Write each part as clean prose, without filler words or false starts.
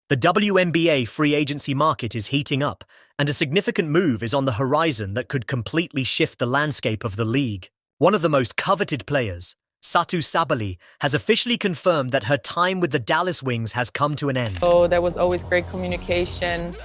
The WNBA free agency market is heating up, and a significant move is on the horizon that could completely shift the landscape of the league. One of the most coveted players, Satu Sabally, has officially confirmed that her time with the Dallas Wings has come to an end. So there was always great communication,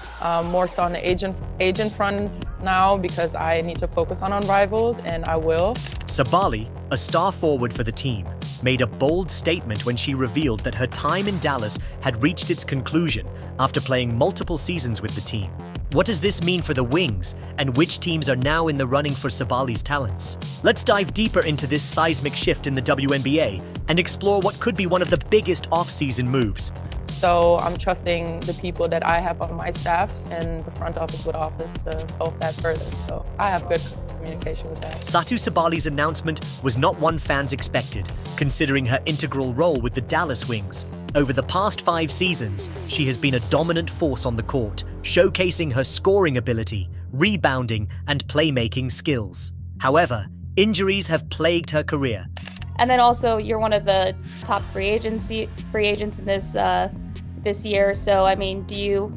more so on the agent front now, because I need to focus on Unrivaled, and I will. Sabally, a star forward for the team, made a bold statement when she revealed that her time in Dallas had reached its conclusion after playing multiple seasons with the team. What does this mean for the Wings, and which teams are now in the running for Sabally's talents? Let's dive deeper into this seismic shift in the WNBA and explore what could be one of the biggest off-season moves. So I'm trusting the people that I have on my staff and the front office with office to solve that further. So I have good communication with that. Satou Sabally's announcement was not one fans expected, considering her integral role with the Dallas Wings. Over the past 5 seasons, she has been a dominant force on the court, showcasing her scoring ability, rebounding, and playmaking skills. However, injuries have plagued her career. And then also, you're one of the top free agents in this year. So, I mean, do you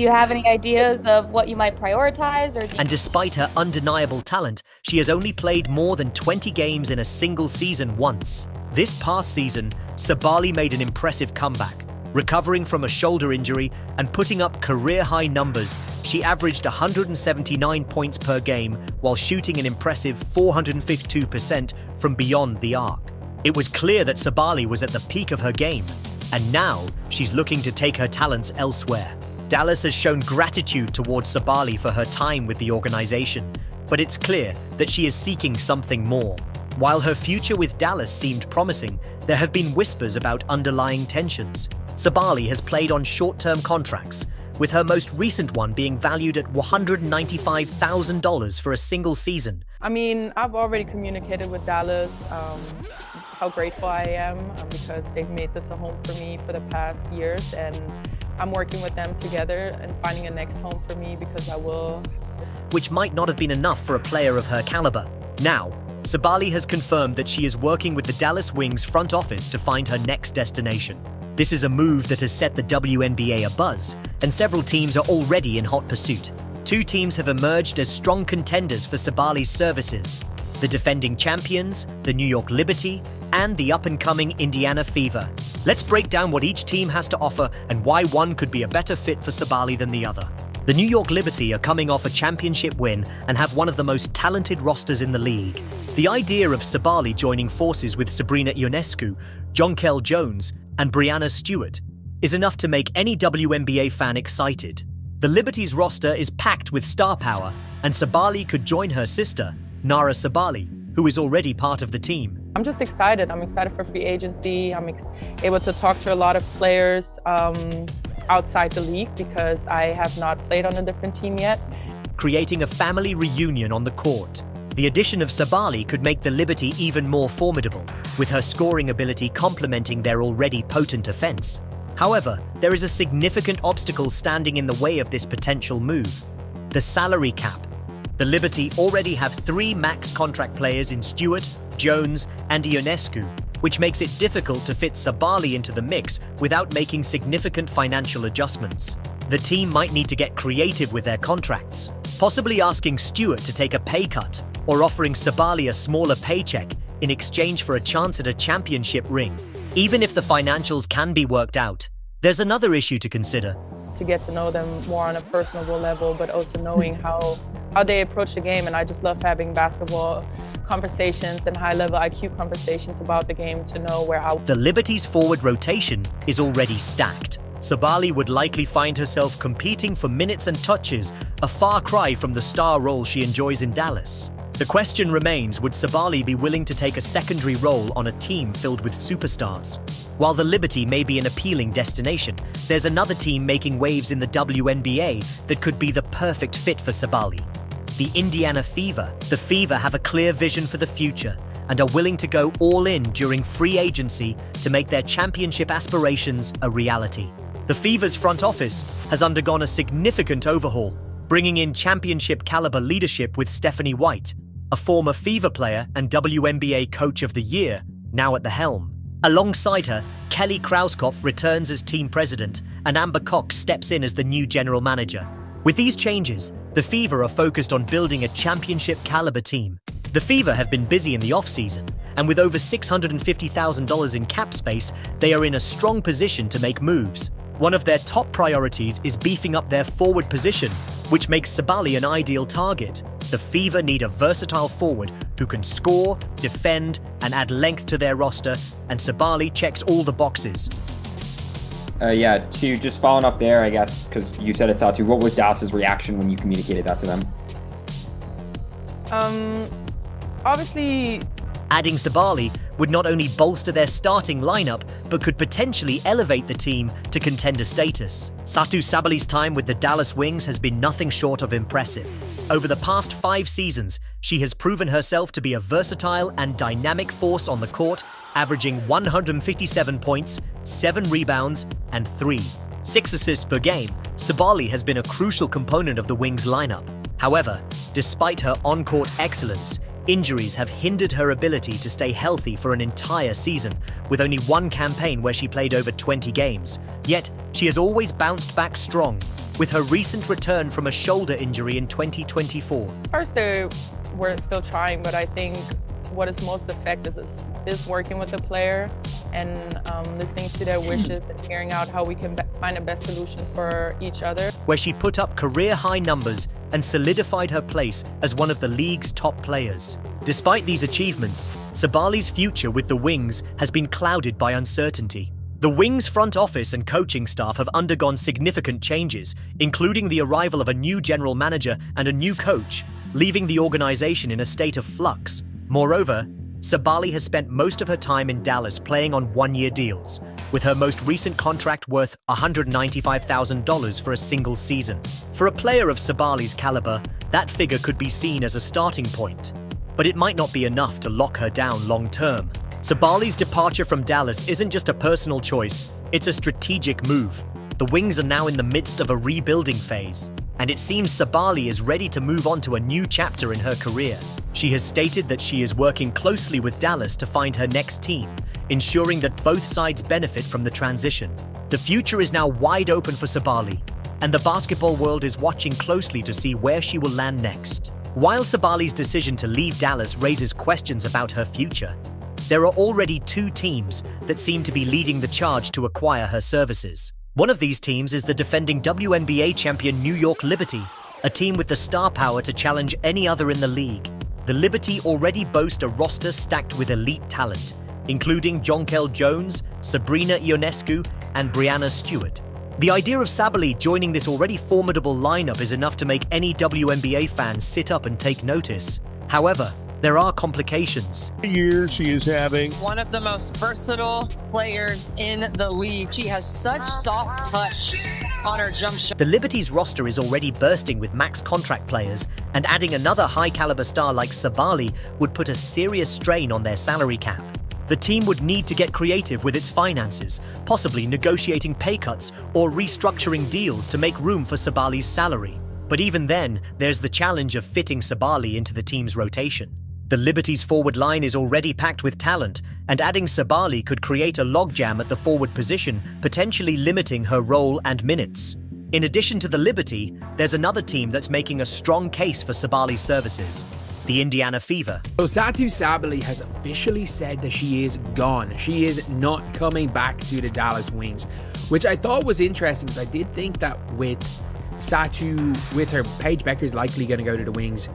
have any ideas of what you might prioritize? And despite her undeniable talent, she has only played more than 20 games in a single season once. This past season, Sabally made an impressive comeback. Recovering from a shoulder injury and putting up career-high numbers, she averaged 179 points per game while shooting an impressive 452% from beyond the arc. It was clear that Sabally was at the peak of her game, and now she's looking to take her talents elsewhere. Dallas has shown gratitude towards Sabally for her time with the organization, but it's clear that she is seeking something more. While her future with Dallas seemed promising, there have been whispers about underlying tensions. Sabally has played on short-term contracts, with her most recent one being valued at $195,000 for a single season. I mean, I've already communicated with Dallas how grateful I am because they've made this a home for me for the past years, and I'm working with them together and finding a next home for me because I will. Which might not have been enough for a player of her caliber. Now, Sabally has confirmed that she is working with the Dallas Wings front office to find her next destination. This is a move that has set the WNBA abuzz, and several teams are already in hot pursuit. 2 teams have emerged as strong contenders for Sabally's services: the defending champions, the New York Liberty, and the up-and-coming Indiana Fever. Let's break down what each team has to offer and why one could be a better fit for Sabally than the other. The New York Liberty are coming off a championship win and have one of the most talented rosters in the league. The idea of Sabally joining forces with Sabrina Ionescu, Jonquel Jones, and Brianna Stewart is enough to make any WNBA fan excited. The Liberty's roster is packed with star power, and Sabally could join her sister, Nara Sabally, who is already part of the team. I'm just excited. I'm excited for free agency. I'm able to talk to a lot of players outside the league because I have not played on a different team yet. Creating a family reunion on the court. The addition of Sabally could make the Liberty even more formidable, with her scoring ability complementing their already potent offense. However, there is a significant obstacle standing in the way of this potential move: the salary cap. The Liberty already have 3 max contract players in Stewart, Jones, and Ionescu, which makes it difficult to fit Sabally into the mix without making significant financial adjustments. The team might need to get creative with their contracts, possibly asking Stewart to take a pay cut or offering Sabally a smaller paycheck in exchange for a chance at a championship ring. Even if the financials can be worked out, there's another issue to consider. To get to know them more on a personable level, but also knowing how they approach the game. And I just love having basketball conversations and high-level IQ conversations about the game to know where I... The Liberty's forward rotation is already stacked. Sabally would likely find herself competing for minutes and touches, a far cry from the star role she enjoys in Dallas. The question remains, would Sabally be willing to take a secondary role on a team filled with superstars? While the Liberty may be an appealing destination, there's another team making waves in the WNBA that could be the perfect fit for Sabally: the Indiana Fever. The Fever have a clear vision for the future and are willing to go all in during free agency to make their championship aspirations a reality. The Fever's front office has undergone a significant overhaul, bringing in championship-caliber leadership with Stephanie White, a former Fever player and WNBA Coach of the Year, now at the helm. Alongside her, Kelly Krauskopf returns as team president, and Amber Cox steps in as the new general manager. With these changes, the Fever are focused on building a championship-caliber team. The Fever have been busy in the off-season, and with over $650,000 in cap space, they are in a strong position to make moves. One of their top priorities is beefing up their forward position, which makes Sabally an ideal target. The Fever need a versatile forward who can score, defend, and add length to their roster, and Sabally checks all the boxes. To just following up there, I guess, because you said it, Satu, what was Dallas's reaction when you communicated that to them? Obviously, adding Sabally would not only bolster their starting lineup, but could potentially elevate the team to contender status. Satu Sabally's time with the Dallas Wings has been nothing short of impressive. Over the past 5 seasons, she has proven herself to be a versatile and dynamic force on the court, averaging 157 points, 7 rebounds, and 6 assists per game. Sabally has been a crucial component of the Wings lineup. However, despite her on-court excellence, injuries have hindered her ability to stay healthy for an entire season, with only one campaign where she played over 20 games. Yet, she has always bounced back strong, with her recent return from a shoulder injury in 2024. first we're still trying, but I think what is most effective is working with the player and listening to their wishes and hearing out how we can find a best solution for each other. Where she put up career-high numbers and solidified her place as one of the league's top players. Despite these achievements, Sabally's future with the Wings has been clouded by uncertainty. The Wings front office and coaching staff have undergone significant changes, including the arrival of a new general manager and a new coach, leaving the organization in a state of flux. Moreover, Sabally has spent most of her time in Dallas playing on one-year deals, with her most recent contract worth $195,000 for a single season. For a player of Sabally's caliber, that figure could be seen as a starting point. But it might not be enough to lock her down long-term. Sabally's departure from Dallas isn't just a personal choice, it's a strategic move. The Wings are now in the midst of a rebuilding phase, and it seems Sabally is ready to move on to a new chapter in her career. She has stated that she is working closely with Dallas to find her next team, ensuring that both sides benefit from the transition. The future is now wide open for Sabally, and the basketball world is watching closely to see where she will land next. While Sabally's decision to leave Dallas raises questions about her future, there are already 2 teams that seem to be leading the charge to acquire her services. One of these teams is the defending WNBA champion New York Liberty, a team with the star power to challenge any other in the league. The Liberty already boast a roster stacked with elite talent, including Jonquel Jones, Sabrina Ionescu, and Brianna Stewart. The idea of Sabally joining this already formidable lineup is enough to make any WNBA fan sit up and take notice. However, there are complications. Year she is having one of the most versatile players in the league. She has such soft touch on her jump shot. The Liberty's roster is already bursting with max contract players, and adding another high-caliber star like Sabally would put a serious strain on their salary cap. The team would need to get creative with its finances, possibly negotiating pay cuts or restructuring deals to make room for Sabally's salary. But even then, there's the challenge of fitting Sabally into the team's rotation. The Liberty's forward line is already packed with talent, and adding Sabally could create a logjam at the forward position, potentially limiting her role and minutes. In addition to the Liberty, there's another team that's making a strong case for Sabally's services, the Indiana Fever. So Satou Sabally has officially said that she is gone. She is not coming back to the Dallas Wings, which I thought was interesting because I did think that with Satu, with her, Paige Becker's likely going to go to the Wings.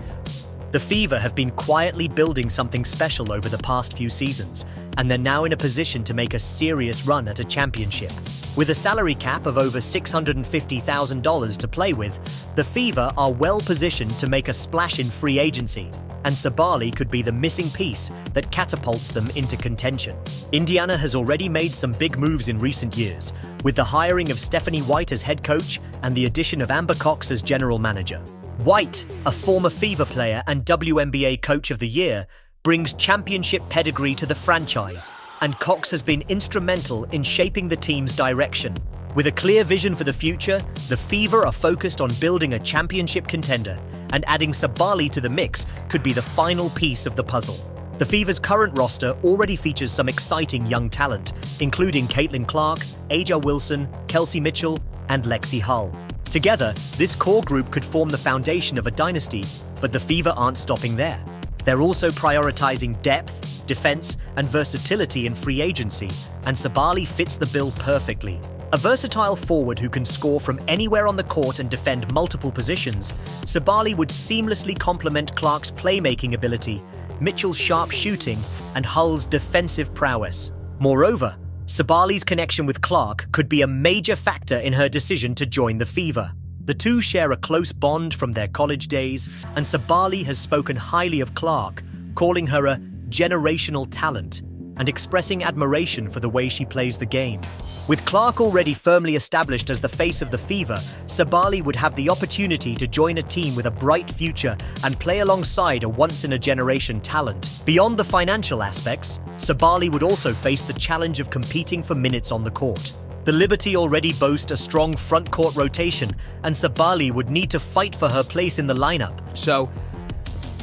The Fever have been quietly building something special over the past few seasons, and they're now in a position to make a serious run at a championship. With a salary cap of over $650,000 to play with, the Fever are well positioned to make a splash in free agency, and Sabally could be the missing piece that catapults them into contention. Indiana has already made some big moves in recent years, with the hiring of Stephanie White as head coach and the addition of Amber Cox as general manager. White, a former Fever player and WNBA Coach of the Year, brings championship pedigree to the franchise, and Cox has been instrumental in shaping the team's direction. With a clear vision for the future, the Fever are focused on building a championship contender, and adding Sabally to the mix could be the final piece of the puzzle. The Fever's current roster already features some exciting young talent, including Caitlin Clark, Aja Wilson, Kelsey Mitchell, and Lexi Hull. Together, this core group could form the foundation of a dynasty, but the Fever aren't stopping there. They're also prioritizing depth, defense, and versatility in free agency, and Sabally fits the bill perfectly. A versatile forward who can score from anywhere on the court and defend multiple positions, Sabally would seamlessly complement Clark's playmaking ability, Mitchell's sharp shooting, and Hull's defensive prowess. Moreover, Sabally's connection with Clark could be a major factor in her decision to join the Fever. The two share a close bond from their college days, and Sabally has spoken highly of Clark, calling her a generational talent and expressing admiration for the way she plays the game. With Clark already firmly established as the face of the Fever, Sabally would have the opportunity to join a team with a bright future and play alongside a once-in-a-generation talent. Beyond the financial aspects, Sabally would also face the challenge of competing for minutes on the court. The Liberty already boast a strong front-court rotation, and Sabally would need to fight for her place in the lineup. So,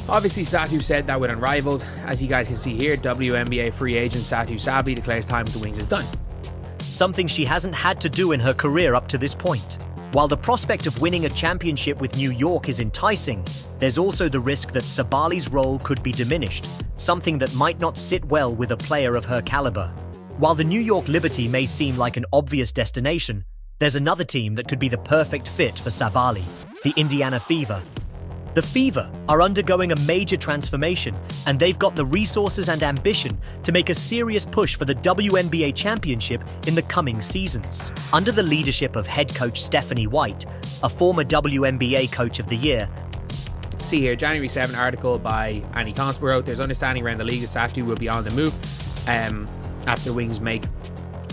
obviously Satou said that with Unrivaled. As you guys can see here, WNBA free agent Satu Sabally declares time with the Wings is done. Something she hasn't had to do in her career up to this point. While the prospect of winning a championship with New York is enticing, there's also the risk that Sabally's role could be diminished, something that might not sit well with a player of her caliber. While the New York Liberty may seem like an obvious destination, there's another team that could be the perfect fit for Sabally, the Indiana Fever. The Fever are undergoing a major transformation, and they've got the resources and ambition to make a serious push for the WNBA championship in the coming seasons. Under the leadership of head coach Stephanie White, a former WNBA Coach of the Year. See here, January 7 article by Annie Consborough. There's understanding around the league that Satu will be on the move after the Wings make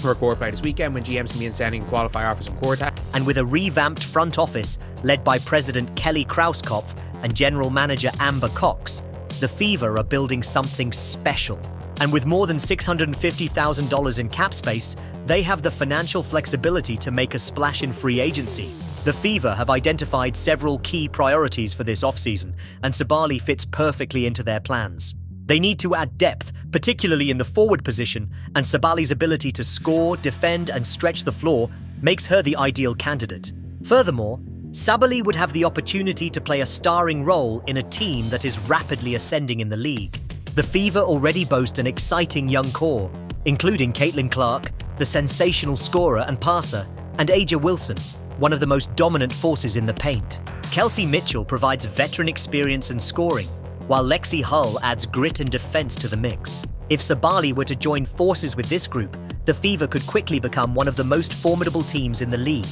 her core play this weekend, when GMs can be sending qualifier offers from court. And with a revamped front office led by President Kelly Krauskopf and General Manager Amber Cox, the Fever are building something special. And with more than $650,000 in cap space, they have the financial flexibility to make a splash in free agency. The Fever have identified several key priorities for this offseason, and Sabally fits perfectly into their plans. They need to add depth, particularly in the forward position, and Sabally's ability to score, defend, and stretch the floor makes her the ideal candidate. Furthermore, Sabally would have the opportunity to play a starring role in a team that is rapidly ascending in the league. The Fever already boast an exciting young core, including Caitlin Clark, the sensational scorer and passer, and Aja Wilson, one of the most dominant forces in the paint. Kelsey Mitchell provides veteran experience and scoring, while Lexi Hull adds grit and defense to the mix. If Sabally were to join forces with this group, the Fever could quickly become one of the most formidable teams in the league,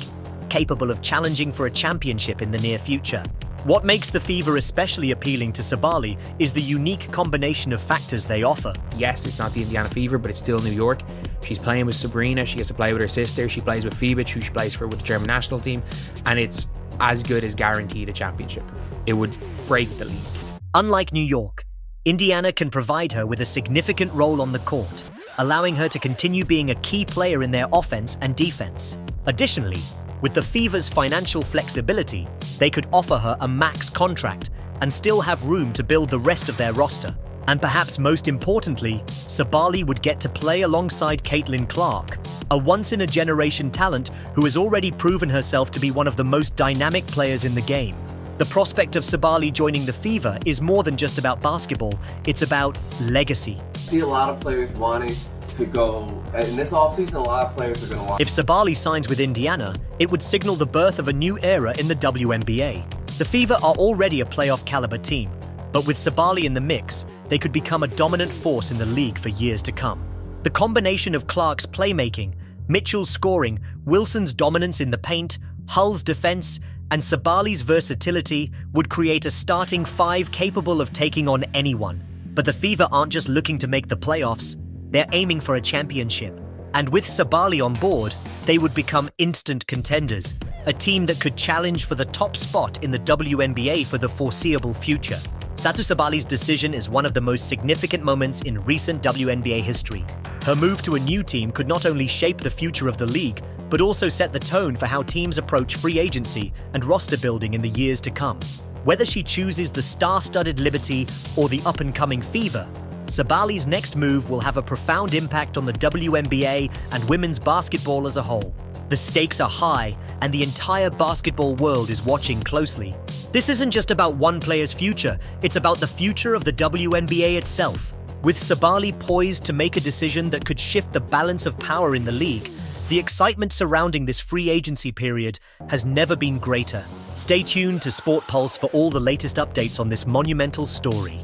capable of challenging for a championship in the near future. What makes the Fever especially appealing to Sabally is the unique combination of factors they offer. Yes, it's not the Indiana Fever, but it's still New York. She's playing with Sabrina, she gets to play with her sister, she plays with Phoebe, who she plays for with the German national team, and it's as good as guaranteed a championship. It would break the league. Unlike New York, Indiana can provide her with a significant role on the court, allowing her to continue being a key player in their offense and defense. Additionally, with the Fever's financial flexibility, they could offer her a max contract and still have room to build the rest of their roster. And perhaps most importantly, Sabally would get to play alongside Caitlin Clark, a once-in-a-generation talent who has already proven herself to be one of the most dynamic players in the game. The prospect of Sabally joining the Fever is more than just about basketball, it's about legacy. I see a lot of players wanting to go, in this offseason, a lot of players are going to want. If Sabally signs with Indiana, it would signal the birth of a new era in the WNBA. The Fever are already a playoff caliber team, but with Sabally in the mix, they could become a dominant force in the league for years to come. The combination of Clark's playmaking, Mitchell's scoring, Wilson's dominance in the paint, Hull's defense, and Sabally's versatility would create a starting five capable of taking on anyone. But the Fever aren't just looking to make the playoffs, they're aiming for a championship. And with Sabally on board, they would become instant contenders, a team that could challenge for the top spot in the WNBA for the foreseeable future. Satu Sabally's decision is one of the most significant moments in recent WNBA history. Her move to a new team could not only shape the future of the league, but also set the tone for how teams approach free agency and roster building in the years to come. Whether she chooses the star-studded Liberty or the up-and-coming Fever, Sabally's next move will have a profound impact on the WNBA and women's basketball as a whole. The stakes are high, and the entire basketball world is watching closely. This isn't just about one player's future, it's about the future of the WNBA itself. With Sabally poised to make a decision that could shift the balance of power in the league, the excitement surrounding this free agency period has never been greater. Stay tuned to Sport Pulse for all the latest updates on this monumental story.